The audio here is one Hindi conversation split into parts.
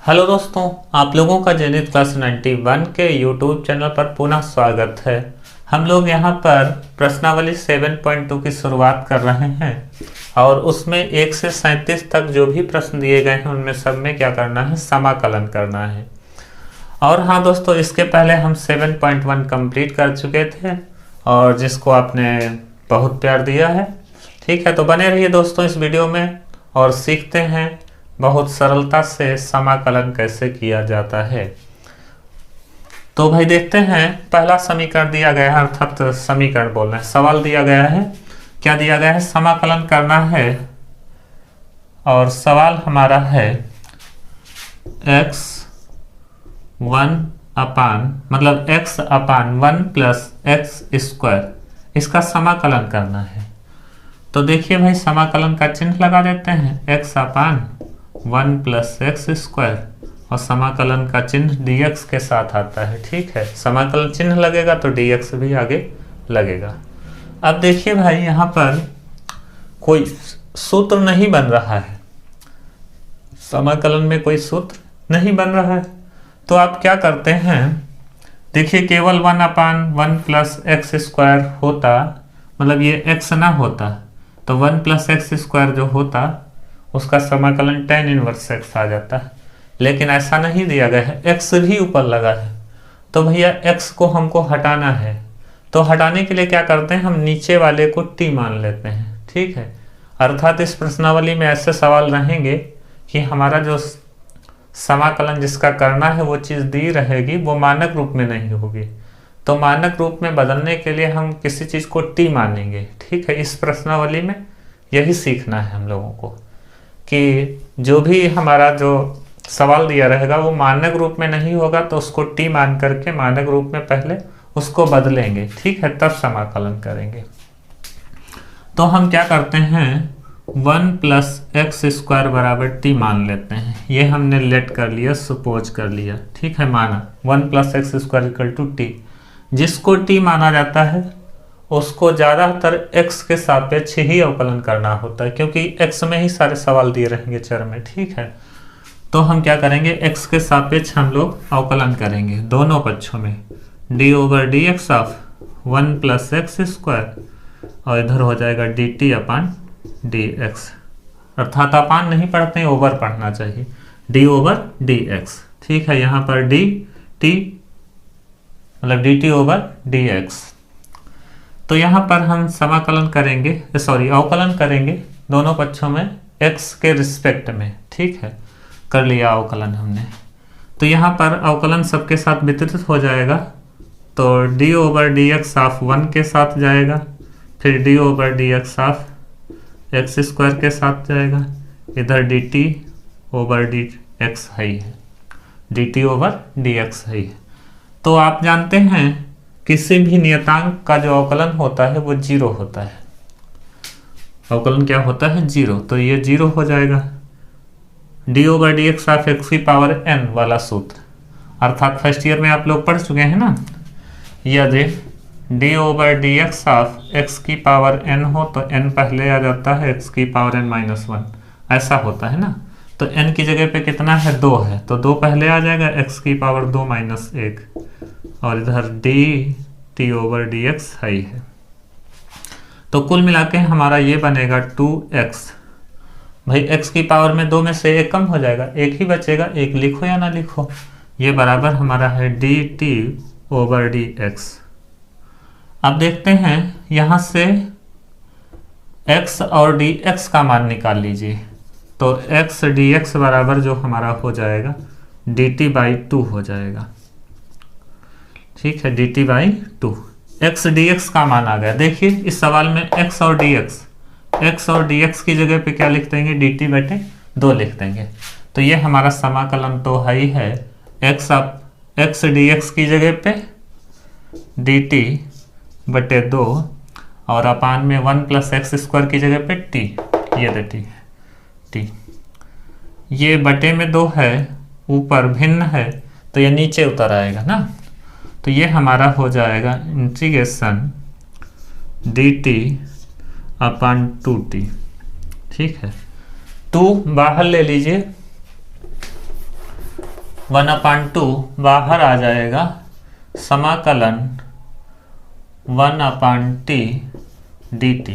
हेलो दोस्तों, आप लोगों का जेनिथ क्लास 91 के यूट्यूब चैनल पर पुनः स्वागत है। हम लोग यहाँ पर प्रश्नावली 7.2 की शुरुआत कर रहे हैं और उसमें 1 से 37 तक जो भी प्रश्न दिए गए हैं उनमें सब में क्या करना है, समाकलन करना है। और हाँ दोस्तों, इसके पहले हम 7.1 कंप्लीट कर चुके थे और जिसको आपने बहुत प्यार दिया है। ठीक है, तो बने रहिए दोस्तों इस वीडियो में और सीखते हैं बहुत सरलता से समाकलन कैसे किया जाता है। तो भाई देखते हैं, पहला समीकरण दिया गया है, अर्थात समीकरण बोल रहे हैं, सवाल दिया गया है। क्या दिया गया है? समाकलन करना है और सवाल हमारा है x 1 प्लस एक्स स्क्वायर, इसका समाकलन करना है। तो देखिए भाई, समाकलन का चिन्ह लगा देते हैं, x अपान 1 प्लस एक्स स्क्वायर और समाकलन का चिन्ह dx के साथ आता है। ठीक है, समाकलन चिन्ह लगेगा तो dx भी आगे लगेगा। अब देखिए भाई, यहाँ पर कोई सूत्र नहीं बन रहा है, समाकलन में कोई सूत्र नहीं बन रहा है। तो आप क्या करते हैं, देखिए केवल 1 अपान 1 प्लस एक्स स्क्वायर होता, मतलब ये x ना होता तो 1 प्लस एक्स स्क्वायर जो होता उसका समाकलन tan इनवर्स x आ जाता है। लेकिन ऐसा नहीं दिया गया है, x भी ऊपर लगा है। तो भैया x को हमको हटाना है, तो हटाने के लिए क्या करते हैं, हम नीचे वाले को t मान लेते हैं। ठीक है, अर्थात इस प्रश्नावली में ऐसे सवाल रहेंगे कि हमारा जो समाकलन जिसका करना है वो चीज़ दी रहेगी, वो मानक रूप में नहीं होगी। तो मानक रूप में बदलने के लिए हम किसी चीज़ को t मानेंगे। ठीक है, इस प्रश्नावली में यही सीखना है हम लोगों को कि जो भी हमारा जो सवाल दिया रहेगा वो मानक रूप में नहीं होगा तो उसको t मान करके मानक रूप में पहले उसको बदलेंगे। ठीक है, तब समाकलन करेंगे। तो हम क्या करते हैं, 1 प्लस एक्स स्क्वायर बराबर t मान लेते हैं। ये हमने लेट कर लिया, सपोज कर लिया। ठीक है, माना 1 plus x square equal to t. जिसको t माना जाता है उसको ज़्यादातर x के सापेक्ष ही अवकलन करना होता है, क्योंकि x में ही सारे सवाल दिए रहेंगे चर में। ठीक है, तो हम क्या करेंगे, x के सापेक्ष हम लोग अवकलन करेंगे दोनों पक्षों में, d over d x of 1 plus x square और इधर हो जाएगा dt अपान डी एक्स। अर्थात अपान नहीं पढ़ते हैं, ओवर पढ़ना चाहिए, d ओवर डी एक्स। ठीक है, यहाँ पर dt मतलब dt ओवर डी एक्स। तो यहाँ पर हम समाकलन करेंगे, अवकलन करेंगे दोनों पक्षों में x के रिस्पेक्ट में। ठीक है, कर लिया अवकलन हमने। तो यहाँ पर अवकलन सबके साथ वितरित हो जाएगा, तो d over d x of 1 के साथ जाएगा, फिर d over d x of x square के साथ जाएगा, इधर dt ओवर डी एक्स है, dt ओवर डी एक्स है। तो आप जानते हैं किसी भी नियतांक का जो अवकलन होता है वो 0 होता है। अवकलन क्या होता है? 0। तो ये 0 हो जाएगा। d over d x of x की पावर n वाला सूत्र, अर्थात फर्स्ट ईयर में आप लोग पढ़ चुके हैं ना। यदि d over d x of x की पावर n हो तो n पहले आ जाता है, x की पावर n माइनस 1, ऐसा होता है ना। तो n की जगह पे कितना है? 2 है, तो 2 पहले आ जाएगा, x की पावर 2 माइनस 1 और इधर dt ओवर डी एक्स है। तो कुल मिला के हमारा ये बनेगा 2x। भाई x की पावर में 2 में से 1 कम हो जाएगा, 1 ही बचेगा, 1 लिखो या ना लिखो। ये बराबर हमारा है dt ओवर डी एक्स। अब देखते हैं यहाँ से x और dx का मान निकाल लीजिए। तो x dx बराबर जो हमारा हो जाएगा dt/2 हो जाएगा। ठीक है, dt/2। x dx का मान आ गया। देखिए इस सवाल में x और dx की जगह पे क्या लिख देंगे, dt/2 लिख देंगे। तो ये हमारा समाकलन तो है ही है, x dx की जगह पे dt/2 और अपान में 1 प्लस एक्स स्क्वायर की जगह पे t, ये t। ये बटे में 2 है, ऊपर भिन्न है तो ये नीचे उतर आएगा ना। तो ये हमारा हो जाएगा इंटीग्रेशन dt अपान 2t। ठीक है, 2 बाहर ले लीजिए 1/2 बाहर आ जाएगा, समाकलन 1/t dt।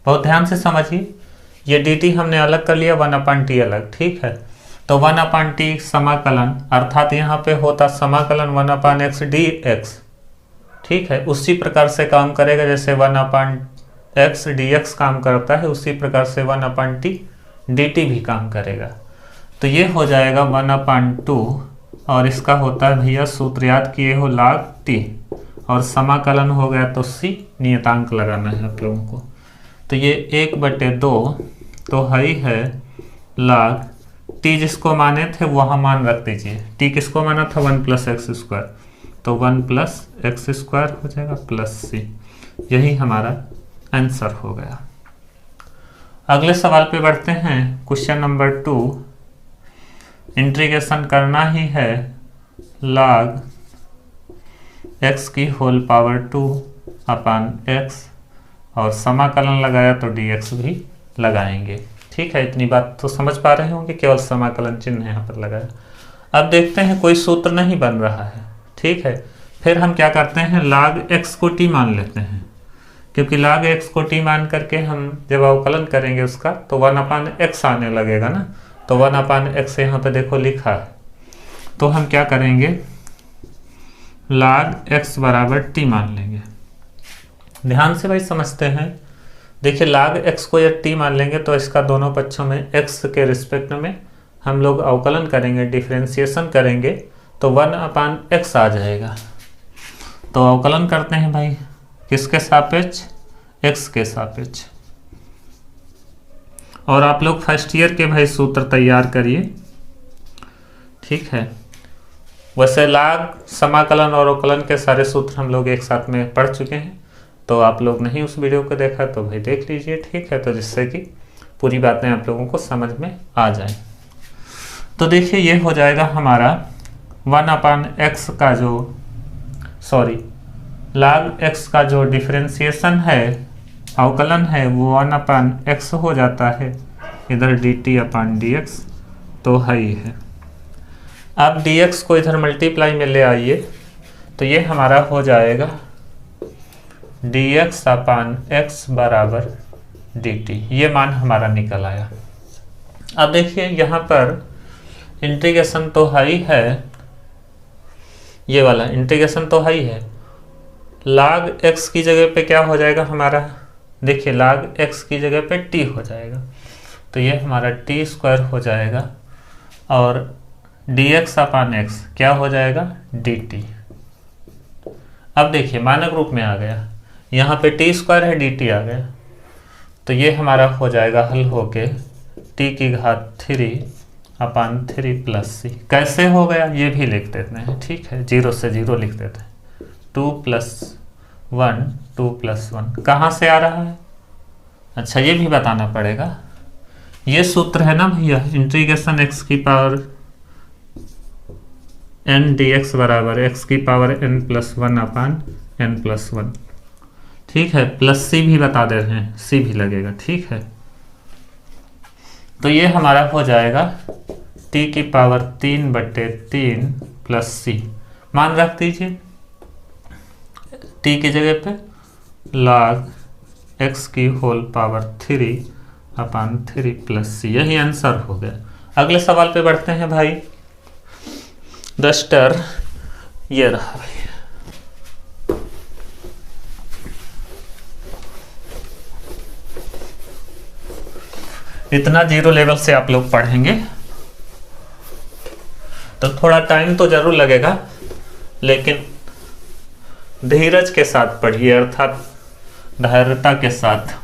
बहुत ध्यान से समझिए, ये dt हमने अलग कर लिया, 1/t अलग, ठीक है। तो 1/t समाकलन, अर्थात यहाँ पे होता समाकलन 1/x dx, ठीक है। उसी प्रकार से काम करेगा जैसे 1/x dx काम करता है, उसी प्रकार से 1/t dt भी काम करेगा। तो ये हो जाएगा 1/2, और इसका होता है भैया सूत्र याद किए हो log t, और समाकलन हो गया तो c, नियतांक लगाना है आप लोगों को। तो ये 1/2 तो है log t, जिसको माने थे वहाँ मान रख दीजिए। t किसको माना था? 1 + x², तो 1 + x² हो जाएगा प्लस c। यही हमारा आंसर हो गया। अगले सवाल पे बढ़ते हैं। क्वेश्चन नंबर 2, इंटीग्रेशन करना ही है log x की होल पावर 2/x, और समाकलन लगाया तो dx भी लगाएंगे, ठीक है। इतनी बात तो समझ पा रहे होंगे, केवल समाकलन चिन्ह यहाँ पर लगाया। अब देखते हैं कोई सूत्र नहीं बन रहा है, ठीक है। फिर हम क्या करते हैं, log x को t मान लेते हैं, क्योंकि log x को t मान करके हम जब अवकलन करेंगे उसका तो 1/x आने लगेगा ना। तो 1/x यहाँ पे देखो लिखा है, तो हम क्या करेंगे, log x बराबर t मान लेंगे। ध्यान से भाई समझते हैं। देखिए log x को या t मान लेंगे तो इसका दोनों पक्षों में x के रिस्पेक्ट में हम लोग अवकलन करेंगे, डिफरेंशिएशन करेंगे, तो 1/x आ जाएगा। तो अवकलन करते हैं भाई, किसके सापेक्ष? x के सापेक्ष। और आप लोग फर्स्ट ईयर के भाई सूत्र तैयार करिए, ठीक है। वैसे log, समाकलन और अवकलन के सारे सूत्र हम लोग एक साथ में पढ़ चुके हैं, तो आप लोग नहीं उस वीडियो को देखा तो भाई देख लीजिए, ठीक है। तो जिससे कि पूरी बातें आप लोगों को समझ में आ जाए। तो देखिए ये हो जाएगा हमारा 1/x का जो log x का जो डिफरेंशिएशन है, अवकलन है, वो 1/x हो जाता है, इधर dt/dx तो ही है। अब dx को इधर मल्टीप्लाई में ले आइए, तो ये हमारा हो जाएगा dx/x बराबर dt। ये मान हमारा निकल आया। अब देखिए यहाँ पर इंटीग्रेशन तो ही है, ये वाला इंटीग्रेशन तो ही है। log x की जगह पे क्या हो जाएगा हमारा, देखिए log x की जगह पे t हो जाएगा, तो ये हमारा t² हो जाएगा, और dx/x क्या हो जाएगा, dt। अब देखिए मानक रूप में आ गया, यहाँ पे t² है, dt आ गया, तो ये हमारा हो जाएगा हल होके t⁻³ प्लस c। कैसे हो गया ये भी लिख देते हैं, ठीक है, 0 से 0 लिख देते हैं। 2 + 1 2 + 1 कहाँ से आ रहा है, अच्छा ये भी बताना पड़ेगा। ये सूत्र है ना भैया, इंटीग्रेशन x की पावर n dx बराबर x की पावर n + 1/n+1, ठीक है। प्लस c भी बता दे रहे हैं, c भी लगेगा, ठीक है। तो ये हमारा हो जाएगा t⁻³ प्लस c, मान रख दीजिए t की जगह पे log x की होल पावर 3/3 प्लस c। यही आंसर हो गया। अगले सवाल पे बढ़ते हैं भाई। डस्टर ये रहा भाई, इतना 0 लेवल से आप लोग पढ़ेंगे तो थोड़ा टाइम तो जरूर लगेगा, लेकिन धीरज के साथ पढ़िए, अर्थात धैर्यता के साथ।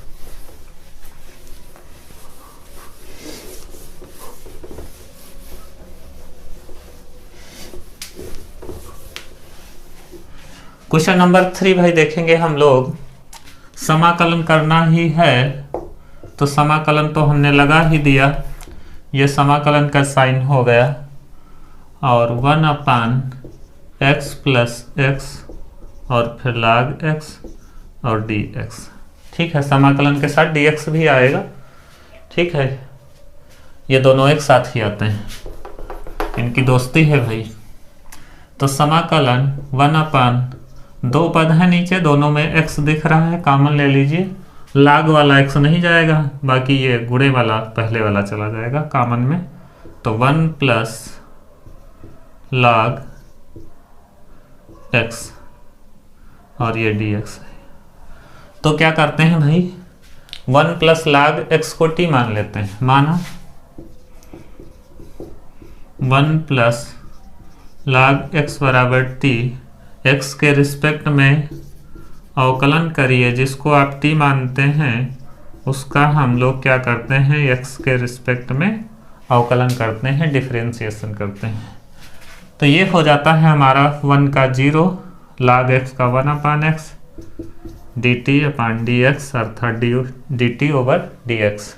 क्वेश्चन नंबर 3 भाई देखेंगे हम लोग। समाकलन करना ही है तो समाकलन तो हमने लगा ही दिया, ये समाकलन का साइन हो गया, और 1/x + x और फिर log x और dx, ठीक है। समाकलन के साथ dx भी आएगा, ठीक है। ये दोनों एक साथ ही आते हैं। इनकी दोस्ती है भाई। तो समाकलन 1/2 पद है नीचे, दोनों में x दिख रहा है, कॉमन ले लीजिए। लाग वाला x नहीं जाएगा, बाकी ये गुणे वाला पहले वाला चला जाएगा कॉमन में। तो 1 प्लस log x और ये dx है। तो क्या करते हैं भाई, 1 प्लस log x को t मान लेते हैं। माना 1 प्लस log x बराबर t, x के रिस्पेक्ट में अवकलन करिए, जिसको आप t मानते हैं उसका हम लोग क्या करते हैं, x के रिस्पेक्ट में अवकलन करते हैं, डिफरेंशिएशन करते हैं। तो ये हो जाता है हमारा 1 का 0, log x का 1/x dt अपान dx, अर्थात dt ओवर dx।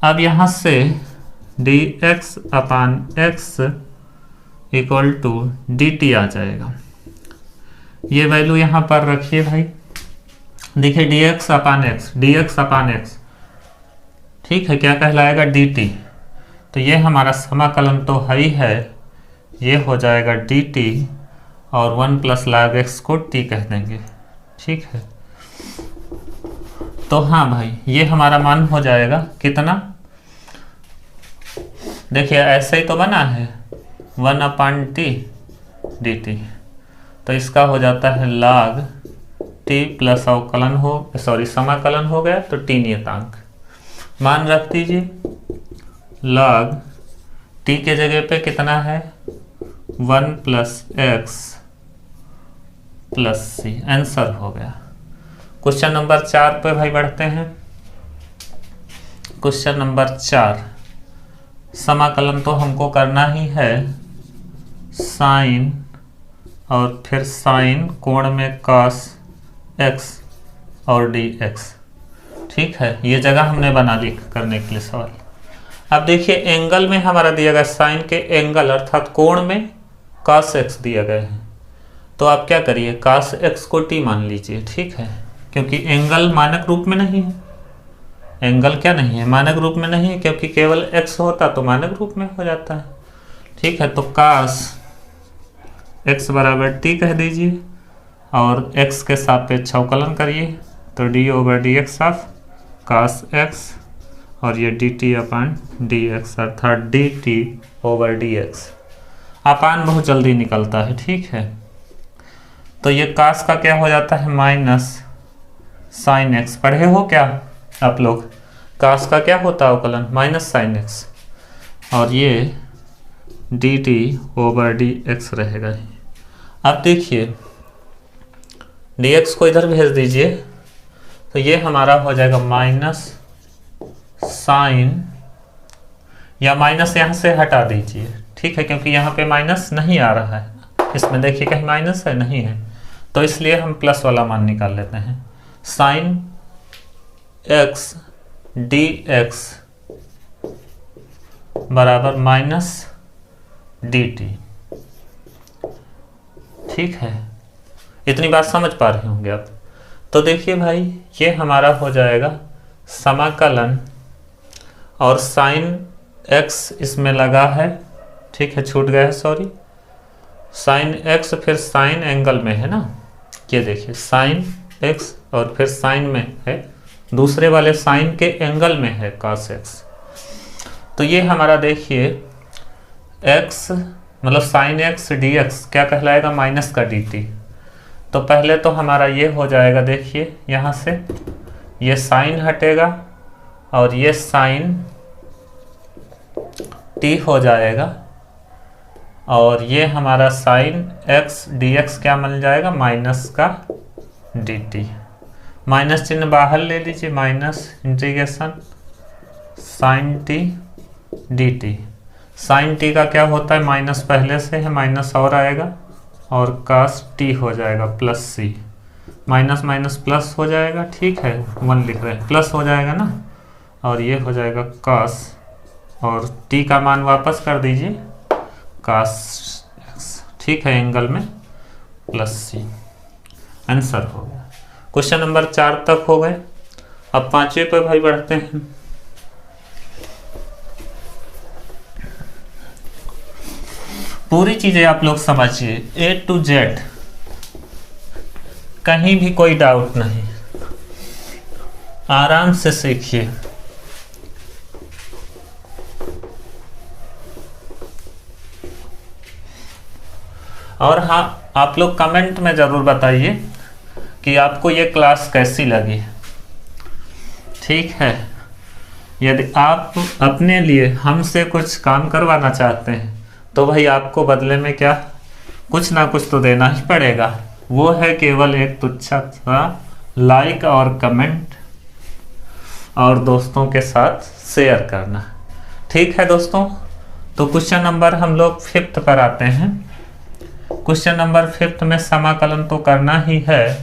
अब यहाँ से dx upon x equal to dt आ जाएगा। ये वैल्यू यहाँ पर रखिए भाई। देखिए dx अपान x, ठीक है, क्या कहलाएगा, dt। तो ये हमारा समाकलन तो है ही है, ये हो जाएगा dt और 1 प्लस log x को t कह देंगे, ठीक है। तो हाँ भाई, ये हमारा मान हो जाएगा कितना, देखिए ऐसे ही तो बना है 1/t dt। तो इसका हो जाता है log t प्लस अवकलन समाकलन हो गया, तो t नियतांक मान रख दीजिए। log t के जगह पे कितना है, 1 plus x plus c, answer हो गया। क्वेश्चन नंबर 4 पे भाई बढ़ते हैं। क्वेश्चन नंबर 4, समाकलन तो हमको करना ही है साइन और फिर साइन कोण में cos x और dx, ठीक है। ये जगह हमने बना ली करने के लिए सवाल। अब देखिए एंगल में हमारा दिया गया, साइन के एंगल अर्थात कोण में cos x दिया गया है। तो आप क्या करिए, cos x को t मान लीजिए, ठीक है, क्योंकि एंगल मानक रूप में नहीं है। एंगल क्या नहीं है, मानक रूप में नहीं है, क्योंकि केवल x होता तो मानक रूप में हो जाता है, ठीक है। तो cos x बराबर t कह दीजिए और x के सापेक्ष अवकलन करिए, तो d over dx of cos x और ये dt अपान dx, अर्थात dt ओवर dx। अपान बहुत जल्दी निकलता है, ठीक है। तो ये cos का क्या हो जाता है, माइनस साइन x। पढ़े हो क्या आप लोग, cos का क्या होता है अवकलन, माइनस साइन x, और ये dt ओवर dx रहेगा। अब देखिए dx को इधर भेज दीजिए, तो ये हमारा हो जाएगा माइनस साइन, या माइनस यहाँ से हटा दीजिए, ठीक है, क्योंकि यहाँ पे माइनस नहीं आ रहा है, इसमें देखिए कहीं माइनस है, नहीं है, तो इसलिए हम प्लस वाला मान निकाल लेते हैं। साइन x dx बराबर माइनस dt, ठीक है। इतनी बात समझ पा रहे होंगे आप। तो देखिए भाई, ये हमारा हो जाएगा समाकलन, और साइन x इसमें लगा है, ठीक है, छूट गया है, सॉरी, साइन x फिर साइन एंगल में है ना, ये देखिए साइन x और फिर साइन में है, दूसरे वाले साइन के एंगल में है cos x। तो ये हमारा देखिए x मतलब साइन x dx क्या कहलाएगा, माइनस का dt। तो पहले तो हमारा ये हो जाएगा, देखिए यहाँ से ये साइन हटेगा और ये साइन t हो जाएगा, और ये हमारा साइन x dx क्या मिल जाएगा, माइनस का dt। माइनस चिन्ह बाहर ले लीजिए, minus integration sine t dt। Sine t का क्या होता है, माइनस पहले से है, माइनस और आएगा, और cos t हो जाएगा plus c, minus minus plus हो जाएगा, ठीक है, 1 लिख रहे हैं, प्लस हो जाएगा ना, और ये हो जाएगा cos, और t का मान वापस कर दीजिए cos x, ठीक है, एंगल में प्लस c, आंसर हो गया। क्वेश्चन नंबर 4 तक हो गए। अब 5वें पर भाई बढ़ते हैं। पूरी चीजें आप लोग समझिए A to Z, कहीं भी कोई डाउट नहीं, आराम से सीखिए। और हाँ, आप लोग कमेंट में ज़रूर बताइए कि आपको ये क्लास कैसी लगी। ठीक है, यदि आप अपने लिए हमसे कुछ काम करवाना चाहते हैं तो भाई आपको बदले में क्या, कुछ ना कुछ तो देना ही पड़ेगा। वो है केवल एक तुच्छा सा लाइक और कमेंट और दोस्तों के साथ शेयर करना। ठीक है दोस्तों, तो क्वेश्चन नंबर हम लोग 5th पर आते हैं। क्वेश्चन नंबर 5th में समाकलन तो करना ही है।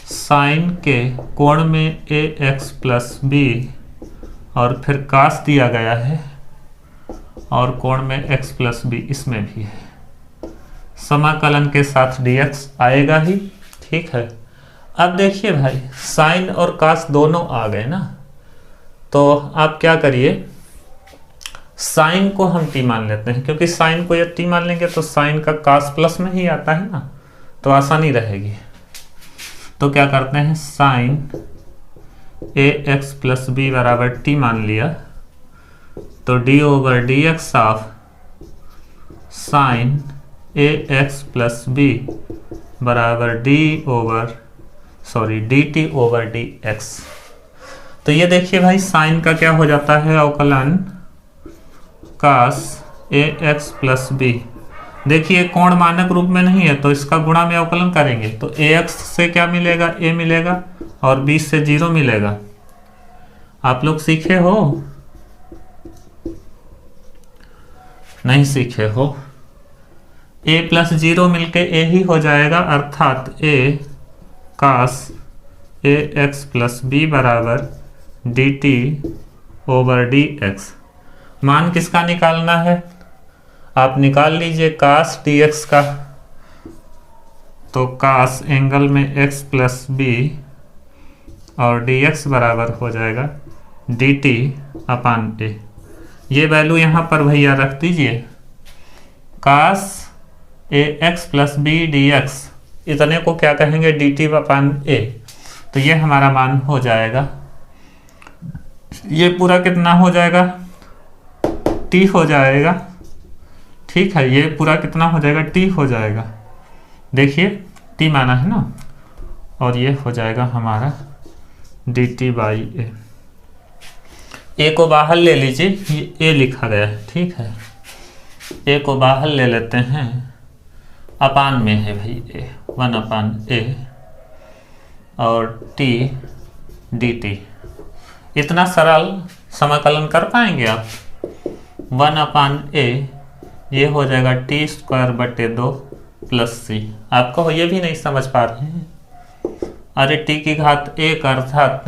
साइन के कोण में ax प्लस बी और फिर कास दिया गया है और कोण में x प्लस बी इसमें भी है। समाकलन के साथ dx आएगा ही। ठीक है, अब देखिए भाई साइन और कास दोनों आ गए ना, तो आप क्या करिए, साइन को हम t मान लेते हैं, क्योंकि साइन को यदि t मान लेंगे तो साइन का कास प्लस में ही आता है ना, तो आसानी रहेगी। तो क्या करते हैं, साइन ax प्लस बी बराबर t मान लिया, तो d over d x of sine ax plus b बराबर dt ओवर dx। तो ये देखिए भाई साइन का क्या हो जाता है अवकलन, कास ax प्लस बी। देखिए कोण मानक रूप में नहीं है तो इसका गुणा में अवकलन करेंगे तो ax से क्या मिलेगा, a मिलेगा और b से 0 मिलेगा। आप लोग सीखे हो, नहीं सीखे हो? a प्लस 0 मिलके a ही हो जाएगा, अर्थात a cos ax plus b बराबर dt ओवर dx। मान किसका निकालना है, आप निकाल लीजिए कास dx का। तो कास एंगल में x प्लस बी और dx बराबर हो जाएगा dt अपान a। ये वैल्यू यहाँ पर भैया रख दीजिए, कास ax प्लस बी dx, इतने को क्या कहेंगे, dt अपान a। तो ये हमारा मान हो जाएगा, ये पूरा कितना हो जाएगा, t हो जाएगा। ठीक है, ये पूरा कितना हो जाएगा, t हो जाएगा। देखिए t माना है ना, और ये हो जाएगा हमारा dt बाई a। a को बाहर ले लीजिए, ये a लिखा गया है। ठीक है, a को बाहर ले लेते हैं, अपान में है भाई a, 1 अपान a और t dt। इतना सरल समाकलन कर पाएंगे आप। 1 अपान a ये हो जाएगा टी स्क्वायर बटे 2 प्लस c। आपको ये भी नहीं समझ पा रहे हैं, अरे t की घात 1 अर्थात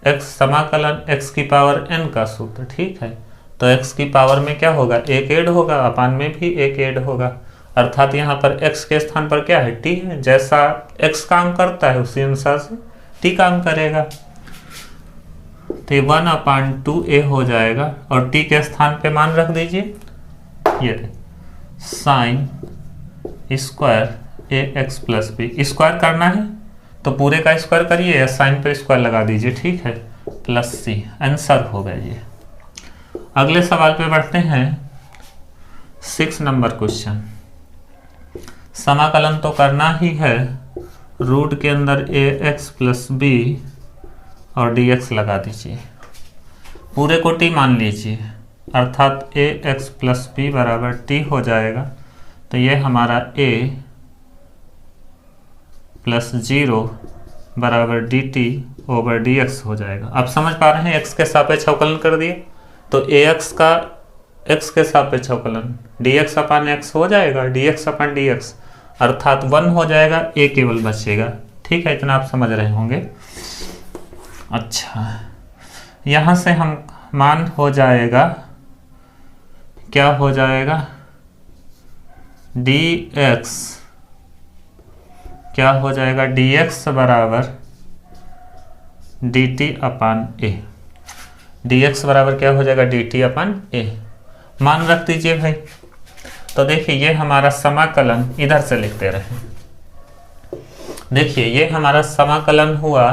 x समाकलन x की पावर n का सूत्र। ठीक है, तो x की पावर में क्या होगा, 1 ऐड होगा, अपान में भी 1 ऐड होगा, अर्थात यहाँ पर x के स्थान पर क्या है, t है। जैसा x काम करता है उसी अनुसार से t काम करेगा। तो 1 अपान 2a हो जाएगा और t के स्थान पे मान रख दीजिए, ये sine square ax plus b. Square करना है तो पूरे का स्क्वायर करिए या साइन पे स्क्वायर लगा दीजिए। ठीक है, प्लस c, आंसर हो गया ये। अगले सवाल पे बढ़ते हैं, 6 नंबर क्वेश्चन। समाकलन तो करना ही है, रूट के अंदर ax प्लस बी और dx लगा दीजिए, पूरे को t मान लीजिए, अर्थात ax प्लस बी बराबर t हो जाएगा। तो ये हमारा a प्लस 0 बराबर dt ओवर dx हो जाएगा। आप समझ पा रहे हैं, x के सापेक्ष अवकलन कर दिए तो ax का x के सापेक्ष अवकलन dx अपान x हो जाएगा, dx अपान dx, अर्थात 1 हो जाएगा, a केवल बचेगा। ठीक है, इतना आप समझ रहे होंगे। अच्छा, यहाँ से हम मान हो जाएगा, क्या हो जाएगा, dx क्या हो जाएगा, dx बराबर dt अपान a। dx बराबर क्या हो जाएगा, dt अपान a। मान रख दीजिए भाई, तो देखिए ये हमारा समाकलन इधर से लिखते रहे। देखिए ये हमारा समाकलन हुआ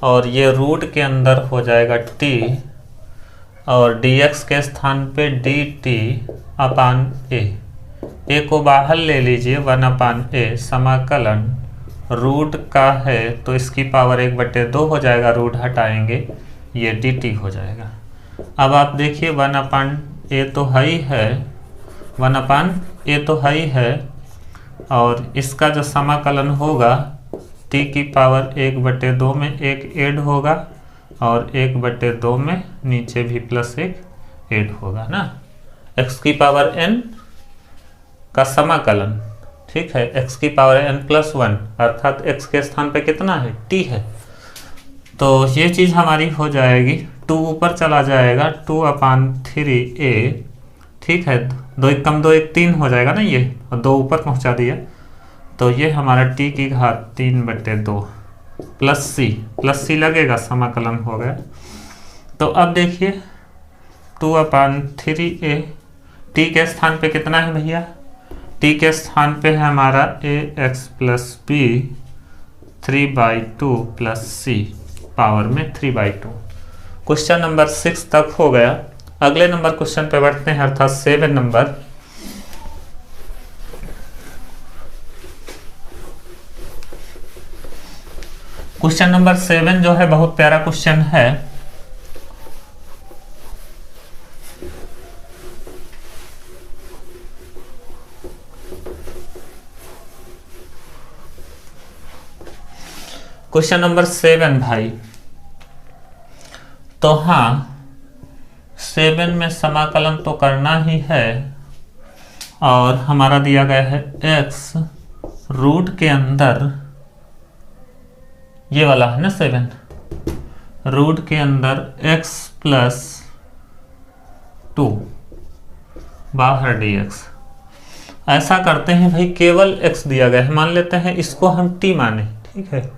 और ये रूट के अंदर हो जाएगा t और dx के स्थान पे dt अपान a को बाहर ले लीजिए 1 अपान a समाकलन रूट का है तो इसकी पावर 1/2 हो जाएगा, रूट हटाएंगे ये dt हो जाएगा। अब आप देखिए 1 अपान a तो है ही है, 1 अपान a तो है ही है और इसका जो समाकलन होगा t की पावर 1/2 में 1 ऐड होगा और 1/2 में नीचे भी +1 ऐड होगा ना। x की पावर n का समाकलन, ठीक है, x की पावर n+1 अर्थात x के स्थान पे कितना है, t है। तो ये चीज़ हमारी हो जाएगी, 2 ऊपर चला जाएगा 2 अपान 3a, ठीक है, 2 1 कम 2 1 3 हो जाएगा ना ये, और 2 ऊपर पहुंचा दिया तो ये हमारा t की घात 3/2 प्लस c लगेगा, समाकलन हो गया। तो अब देखिए 2 अपान 3a, t के स्थान पे कितना है भैया, t के स्थान पे है हमारा ax plus b 3/2 plus c power में 3/2। क्वेश्चन नंबर 6 तक हो गया। अगले नंबर क्वेश्चन पे बढ़ते हैं अर्थात 7 नंबर। क्वेश्चन नंबर 7 जो है बहुत प्यारा क्वेश्चन है। क्वेश्चन नंबर 7 भाई, तो हाँ 7 में समाकलन तो करना ही है और हमारा दिया गया है x रूट के अंदर, ये वाला है ना 7, रूट के अंदर x प्लस 2 बाहर dx। ऐसा करते हैं भाई, केवल x दिया गया है, मान लेते हैं इसको हम t माने, ठीक है,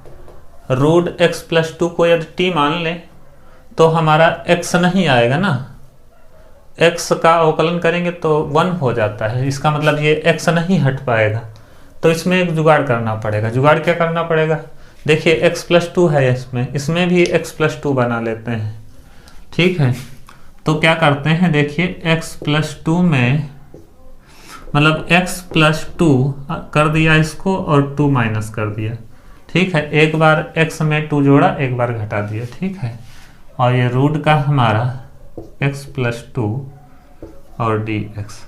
रूट x प्लस 2 को यदि t मान लें तो हमारा x नहीं आएगा ना, x का अवकलन करेंगे तो 1 हो जाता है, इसका मतलब ये x नहीं हट पाएगा। तो इसमें एक जुगाड़ करना पड़ेगा। जुगाड़ क्या करना पड़ेगा, देखिए x प्लस 2 है इसमें भी x प्लस 2 बना लेते हैं, ठीक है। तो क्या करते हैं, देखिए x प्लस 2 में मतलब x प्लस 2 कर दिया इसको और 2 माइनस कर दिया, ठीक है, एक बार x में 2 जोड़ा एक बार घटा दिया, ठीक है, और ये रूट का हमारा x प्लस 2 और dx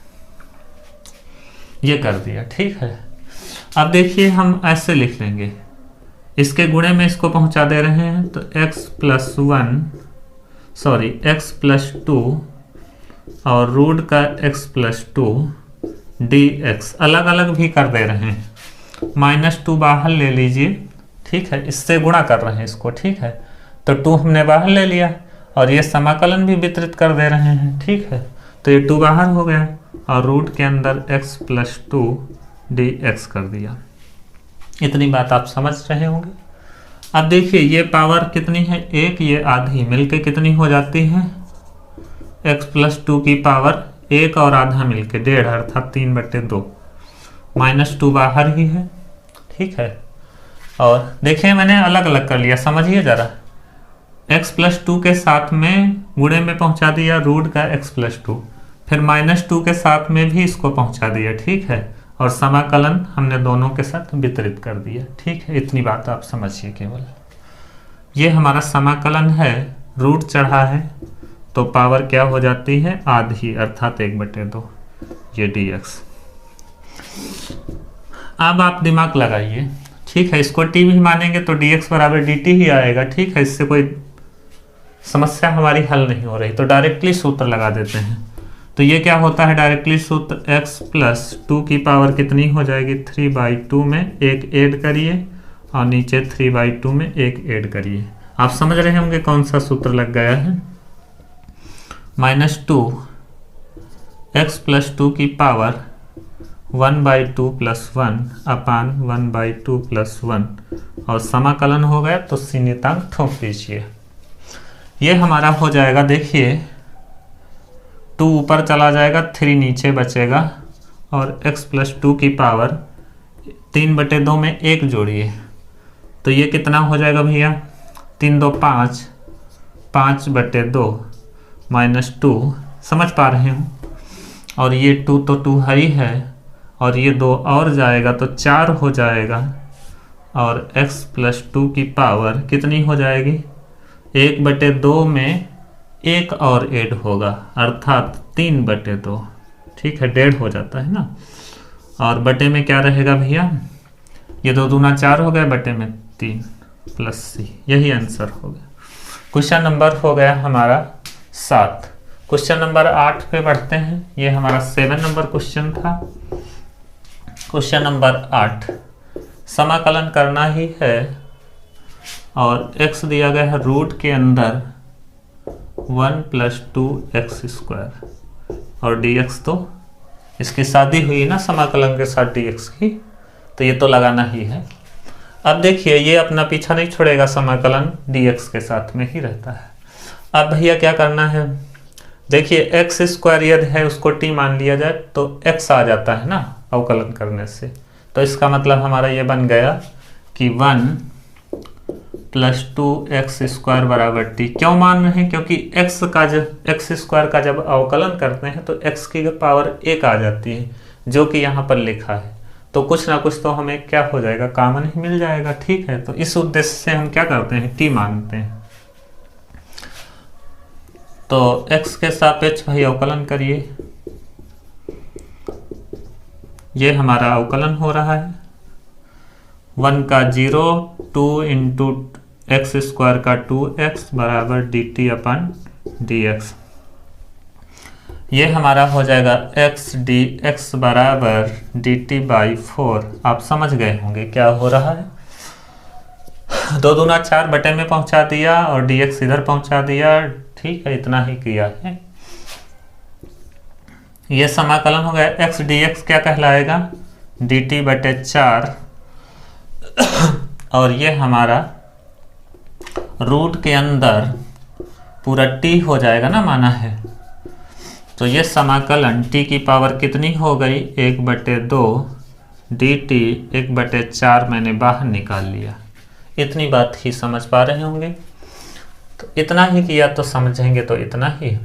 ये कर दिया, ठीक है। अब देखिए हम ऐसे लिख लेंगे, इसके गुणे में इसको पहुंचा दे रहे हैं तो x प्लस 2 और रूट का x प्लस 2 dx अलग अलग भी कर दे रहे हैं, -2 बाहर ले लीजिए, ठीक है, इससे गुणा कर रहे हैं इसको, ठीक है, तो 2 हमने बाहर ले लिया और ये समाकलन भी वितरित कर दे रहे हैं, ठीक है, तो ये 2 बाहर हो गया और रूट के अंदर x प्लस 2 dx कर दिया। इतनी बात आप समझ रहे होंगे। अब देखिए ये पावर कितनी है, 1, ये आधी मिलके कितनी हो जाती है, x प्लस 2 की पावर 1 और आधा मिलके 1.5 अर्थात 3/2, -2 बाहर ही है, ठीक है। और देखिए मैंने अलग अलग कर लिया, समझिए जरा, x प्लस 2 के साथ में गुणे में पहुंचा दिया रूट का x प्लस 2, फिर -2 के साथ में भी इसको पहुंचा दिया, ठीक है, और समाकलन हमने दोनों के साथ वितरित कर दिया, ठीक है। इतनी बात आप समझिए केवल। ये हमारा समाकलन है, रूट चढ़ा है तो पावर क्या हो जाती है, आधी अर्थात 1/2 ये dx। अब आप दिमाग लगाइए, ठीक है, इसको t भी मानेंगे तो dx बराबर dt ही आएगा, ठीक है, इससे कोई समस्या हमारी हल नहीं हो रही, तो डायरेक्टली सूत्र लगा देते हैं। तो ये क्या होता है डायरेक्टली सूत्र, x प्लस 2 की पावर कितनी हो जाएगी, 3/2 में 1 ऐड करिए और नीचे 3/2 में 1 ऐड करिए। आप समझ रहे होंगे कौन सा सूत्र लग गया है, -2 x प्लस 2 की पावर 1/2 प्लस 1 अपान 1/2 प्लस 1 और समाकलन हो गया तो सीमितांक ठोक दीजिए। ये हमारा हो जाएगा, देखिए 2 ऊपर चला जाएगा, 3 नीचे बचेगा और x प्लस 2 की पावर 3/2 में 1 जोड़िए तो ये कितना हो जाएगा भैया, 3 2 5, 5/2 -2, समझ पा रहे हो। और ये 2 तो 2 ही है और ये 2 और जाएगा तो 4 हो जाएगा और x प्लस 2 की पावर कितनी हो जाएगी, 1/2 में 1 और ऐड होगा अर्थात 3/2, ठीक है, 1.5 हो जाता है ना। और बटे में क्या रहेगा भैया, ये 2 दूना 4 हो गया, बटे में 3 प्लस c, यही आंसर हो गया। क्वेश्चन नंबर हो गया हमारा 7। क्वेश्चन नंबर 8 पे बढ़ते हैं, ये हमारा 7 नंबर क्वेश्चन था। क्वेश्चन नंबर 8 समाकलन करना ही है और x दिया गया है रूट के अंदर 1 + 2x² और dx, तो इसकी शादी हुई ना समाकलन के साथ dx की, तो ये तो लगाना ही है। अब देखिए ये अपना पीछा नहीं छोड़ेगा, समाकलन dx के साथ में ही रहता है। अब भैया क्या करना है, देखिए x² यदि है उसको t मान लिया जाए तो x आ जाता है ना अवकलन करने से, तो इसका मतलब हमारा ये बन गया कि 1 + 2x² बराबर t। क्यों मान रहे हैं, क्योंकि x² का जब अवकलन करते हैं तो x की पावर 1 आ जाती है जो कि यहाँ पर लिखा है, तो कुछ ना कुछ तो हमें क्या हो जाएगा, कॉमन ही मिल जाएगा, ठीक है। तो इस उद्देश्य से हम क्या करते हैं, t मानते हैं। तो x के सापेक्ष भाई अवकलन करिए, ये हमारा अवकलन हो रहा है 1 का 0, 2 × x² का 2x बराबर dt/dx। ये हमारा हो जाएगा x dx बराबर dt/4। आप समझ गए होंगे क्या हो रहा है, 2 दूना 4 बटे में पहुंचा दिया और dx इधर पहुंचा दिया, ठीक है, इतना ही किया है। ये समाकलन हो गया, x dx क्या कहलाएगा, dt/4 और ये हमारा रूट के अंदर पूरा t हो जाएगा ना, माना है। तो ये समाकलन t की पावर कितनी हो गई, 1/2 dt 1/4 मैंने बाहर निकाल लिया। इतनी बात ही समझ पा रहे होंगे, तो इतना ही किया तो समझेंगे तो इतना ही।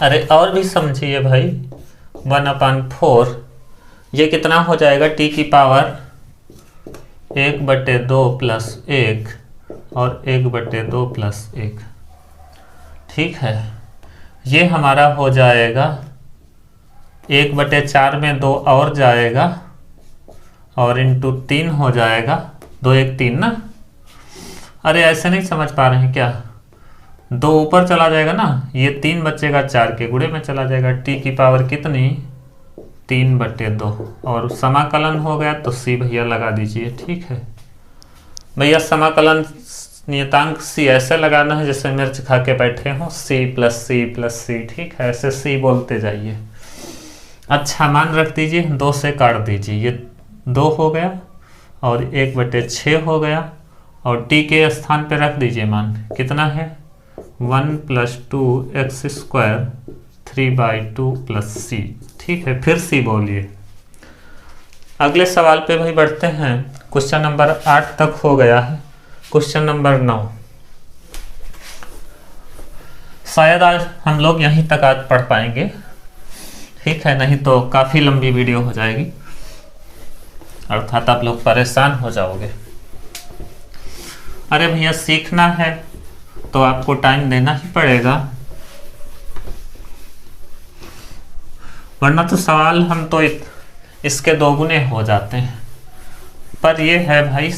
अरे और भी समझिए भाई, 1/4 ये कितना हो जाएगा, t की पावर 1/2 + 1 और 1/2 + 1, ठीक है। ये हमारा हो जाएगा 1/4 में 2 और जाएगा और इंटू 3 हो जाएगा, 2 1 3 ना। अरे ऐसे नहीं समझ पा रहे हैं क्या, 2 ऊपर चला जाएगा ना, ये 3 बचेगा, 4 के गुणे में चला जाएगा, t की पावर कितनी, 3/2 और समाकलन हो गया तो c भैया लगा दीजिए, ठीक है भैया। समाकलन नियतांक c ऐसे लगाना है जैसे मिर्च खा के बैठे हो, c + c + c, ठीक है, ऐसे c बोलते जाइए। अच्छा मान रख दीजिए, 2 से काट दीजिए, ये 2 हो गया और 1/6 हो गया और t के स्थान पे रख दीजिए मान कितना है, 1 + 2x² 3/2 + c, ठीक है। फिर c बोलिए। अगले सवाल पे भाई बढ़ते हैं, क्वेश्चन नंबर 8 तक हो गया है। क्वेश्चन नंबर 9, शायद आज हम लोग यहीं तक आज पढ़ पाएंगे, ठीक है, नहीं तो काफ़ी लंबी वीडियो हो जाएगी अर्थात आप लोग परेशान हो जाओगे। अरे भैया सीखना है तो आपको टाइम देना ही पड़ेगा, वरना तो सवाल हम तो इसके 2 गुने हो जाते हैं। पर ये है भाई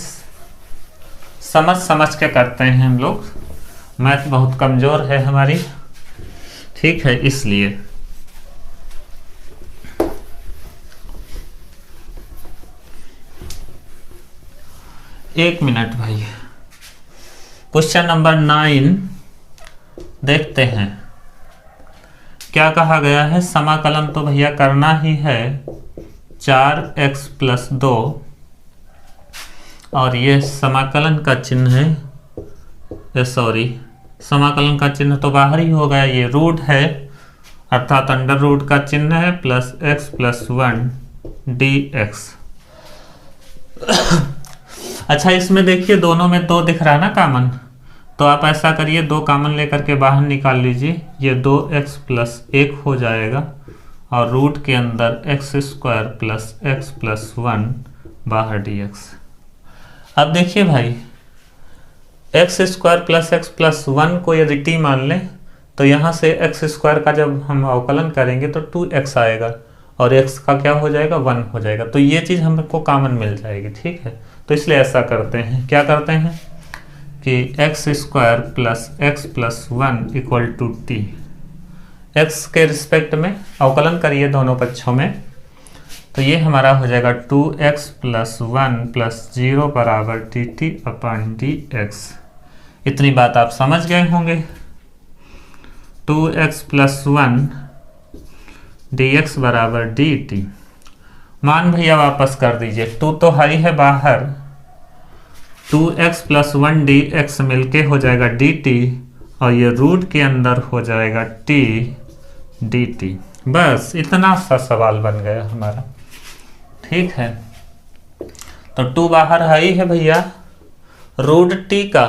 समझ समझ के करते हैं हम लोग, मैथ बहुत कमज़ोर है हमारी, ठीक है, इसलिए। एक मिनट भाई, क्वेश्चन नंबर 9 देखते हैं क्या कहा गया है। समाकलन तो भैया करना ही है 4x + 2 और ये समाकलन का चिन्ह है, सॉरी समाकलन का चिन्ह तो बाहर ही हो गया, ये रूट है अर्थात अंडर रूट का चिन्ह है प्लस एक्स प्लस 1 dx। अच्छा, इसमें देखिए दोनों में 2 दिख रहा है ना कॉमन, तो आप ऐसा करिए 2 कॉमन लेकर के बाहर निकाल लीजिए, ये 2x प्लस 1 हो जाएगा और रूट के अंदर x square plus x plus 1 बाहर dx। अब देखिए भाई, x square plus x plus 1 को यदि t मान लें तो यहाँ से एक्स स्क्वायर का जब हम अवकलन करेंगे तो 2x आएगा और x का क्या हो जाएगा 1 हो जाएगा, तो ये चीज़ हमको कॉमन मिल जाएगी। ठीक है, तो इसलिए ऐसा करते हैं, क्या करते हैं कि x square plus x plus 1 equal to t, x के रिस्पेक्ट में अवकलन करिए दोनों पक्षों में, तो ये हमारा हो जाएगा 2x प्लस 1 प्लस 0 बराबर T T upon D x. इतनी बात आप समझ गए होंगे। 2x प्लस 1 dx बराबर dt। मान भैया वापस कर दीजिए, 2 तो है ही है बाहर, 2x प्लस 1 dx मिलके हो जाएगा dt और ये रूट के अंदर हो जाएगा t dt। बस इतना सा सवाल बन गया हमारा। ठीक है, तो 2 बाहर है ही है भैया, रूट t का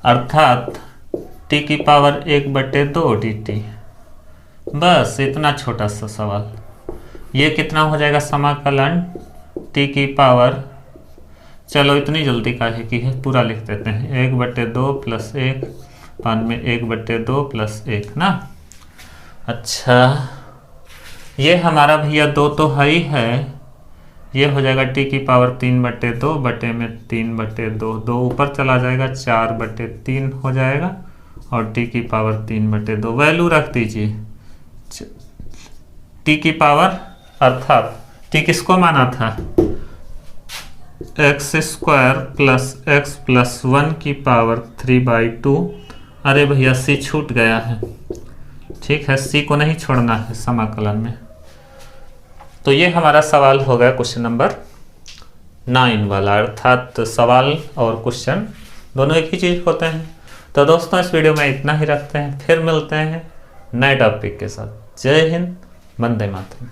अर्थात t की पावर 1/2 dt। बस इतना छोटा सा सवाल। ये कितना हो जाएगा समाकलन t की पावर, चलो इतनी जल्दी काहे की है, पूरा लिख देते हैं, 1/2 प्लस 1 पान में 1/2 प्लस 1 ना। अच्छा, ये हमारा भैया 2 तो है ही है, ये हो जाएगा t की पावर 3/2 बटे में 3/2, 2 ऊपर चला जाएगा 4/3 हो जाएगा और t की पावर 3/2 वैल्यू रख दीजिए। t की पावर अर्थात t किसको माना था, x square plus x plus 1 की पावर 3/2। अरे भैया c छूट गया है। ठीक है, c को नहीं छोड़ना है समाकलन में। तो ये हमारा सवाल हो गया क्वेश्चन नंबर 9 वाला, अर्थात सवाल और क्वेश्चन दोनों एक ही चीज़ होते हैं। तो दोस्तों इस वीडियो में इतना ही रखते हैं, फिर मिलते हैं नए टॉपिक के साथ। जय हिंद, वंदे मातरम।